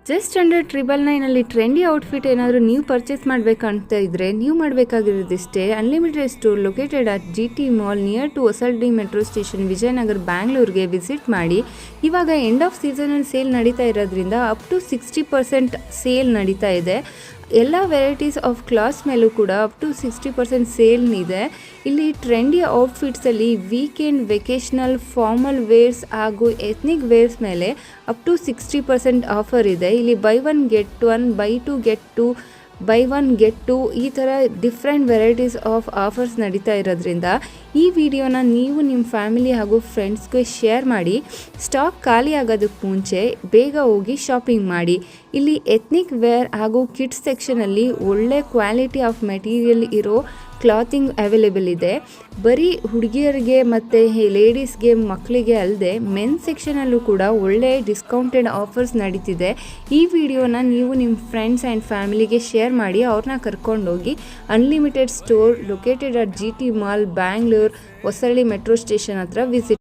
Just under 999 trendy outfit ಏನಾದರೂ ನೀವು purchase ಮಾಡಬೇಕಂತ ಇದ್ದರೆ ನೀವು ಮಾಡಬೇಕಾಗಿರೋದಿಷ್ಟೇ. Unlimited store located at GT mall near to Hosahalli metro station, Vijayanagar, ಬ್ಯಾಂಗ್ಳೂರ್ಗೆ ವಿಸಿಟ್ ಮಾಡಿ. ಇವಾಗ ಎಂಡ್ ಆಫ್ ಸೀಸನಲ್ ಸೇಲ್ ನಡೀತಾ ಇರೋದ್ರಿಂದ ಅಪ್ ಟು 60% ಸೇಲ್ ನಡೀತಾ ಇದೆ. ಎಲ್ಲ ವೆರೈಟೀಸ್ ಆಫ್ ಕ್ಲಾತ್ಸ್ ಮೇಲೂ ಕೂಡ ಅಪ್ ಟು 60% ಸೇಲ್ ಇದೆ. ಇಲ್ಲಿ ಟ್ರೆಂಡಿ ಔಟ್ಫಿಟ್ಸಲ್ಲಿ ವೀಕೆಂಡ್, ವೆಕೇಷ್ನಲ್, ಫಾರ್ಮಲ್ ವೇರ್ಸ್ ಹಾಗೂ ಎಥ್ನಿಕ್ ವೇರ್ಸ್ ಮೇಲೆ ಅಪ್ ಟು 60% ಆಫರ್ ಇದೆ. ಇಲ್ಲಿ by 1 get 1, by 2 get 2, by 1 get 2 ಈ ಥರ ಡಿಫ್ರೆಂಟ್ ವೆರೈಟೀಸ್ ಆಫ್ ಆಫರ್ಸ್ ನಡೀತಾ ಇರೋದ್ರಿಂದ ಈ ವಿಡಿಯೋನ ನೀವು ನಿಮ್ಮ ಫ್ಯಾಮಿಲಿ ಹಾಗೂ ಫ್ರೆಂಡ್ಸ್ಗೆ ಶೇರ್ ಮಾಡಿ. ಸ್ಟಾಕ್ ಖಾಲಿ ಆಗೋದಕ್ಕೆ ಮುಂಚೆ ಬೇಗ ಹೋಗಿ ಶಾಪಿಂಗ್ ಮಾಡಿ. ಇಲ್ಲಿ ಎಥ್ನಿಕ್ ವೇರ್ ಹಾಗೂ ಕಿಡ್ಸ್ ಸೆಕ್ಷನಲ್ಲಿ ಒಳ್ಳೆ ಕ್ವಾಲಿಟಿ ಆಫ್ ಮೆಟೀರಿಯಲ್ ಇರೋ ಕ್ಲಾತಿಂಗ್ ಅವೈಲೇಬಲ್ ಇದೆ. ಬರೀ ಹುಡುಗಿಯರಿಗೆ ಮತ್ತು ಲೇಡೀಸ್ಗೆ, ಮಕ್ಕಳಿಗೆ ಅಲ್ಲದೆ ಮೆನ್ ಸೆಕ್ಷನಲ್ಲೂ ಕೂಡ ಒಳ್ಳೆ ಡಿಸ್ಕೌಂಟೆಡ್ ಆಫರ್ಸ್ ನಡೀತಿದೆ. ಈ ವಿಡಿಯೋನ ನೀವು ನಿಮ್ಮ ಫ್ರೆಂಡ್ಸ್ ಆ್ಯಂಡ್ ಫ್ಯಾಮಿಲಿಗೆ ಶೇರ್ ಮಾಡಿ, ಅವ್ರನ್ನ ಕರ್ಕೊಂಡೋಗಿ. Unlimited store located at GT mall, Bangalore, Hosahalli metro station ಹತ್ರ ವಿಸಿಟ್